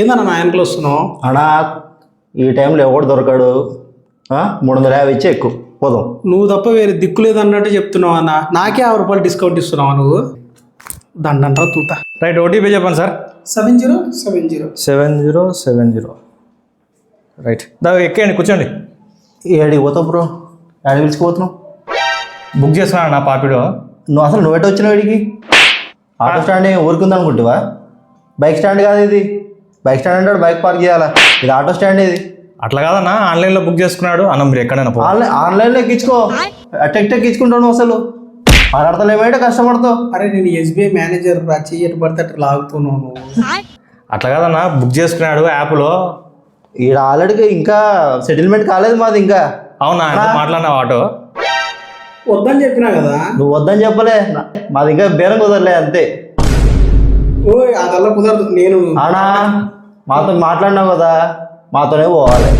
ఏందన్నా నా వెనకలు వస్తున్నావు? అన్నా ఈ టైంలో ఎవడు దొరకాడు 350 ఇచ్చి ఎక్కువ పోదాం. నువ్వు తప్ప వేరే దిక్కు లేదన్నట్టు చెప్తున్నావు అన్న. నాకే 50 రూపాయలు డిస్కౌంట్ ఇస్తున్నావు నువ్వు. దండంట్రా తూత. రైట్, ఓటీపీ చెప్పండి సార్. 7070. 7070. రైట్, ఎక్కేయండి, కూర్చోండి. ఏడికి పోతావు బ్రో? ఏడికి పిలిచిపోతున్నావు? బుక్ చేస్తున్నాను నా పాపిడో. నువ్వు ఎట్ట వచ్చినావు వీడికి? ఆటో స్టాండ్ ఊరికుంది అనుకుంటావా? బైక్ స్టాండ్ కాదు ఇది. బైక్ స్టాండ్ అంటాడు, బైక్ పార్క్ చేయాలా? ఇది ఆటో స్టాండ్ ఇది. అట్లా కాదన్నా, ఆన్లైన్లో బుక్ చేసుకున్నాడు అన్న. మీరు ఎక్కడైనా ఆన్లైన్లో ఎక్కించుకో. ఎక్కించుకుంటావు నువ్వు అసలు మాట్లాడతలేమేంటే కష్టపడతావు. అరే నేను ఎస్బీఐ మేనేజర్ రాచి ఎటు పడితే అట్లా లాగుతున్నావు నువ్వు. అట్లా కాదన్నా, బుక్ చేసుకున్నాడు యాప్లో. ఈడ ఆల్రెడీ ఇంకా సెటిల్మెంట్ కాలేదు మాది ఇంకా. అవునా? మాట్లాడినావు ఆటో? వద్దని చెప్పినా కదా. నువ్వు వద్దని చెప్పలే, మాది ఇంకా బేరం కుదరలే అంతే. ఓ అదల్లా కుదరదు. నేను అనా మాతో మాట్లాడినావు కదా, మాతోనే పోవాలి.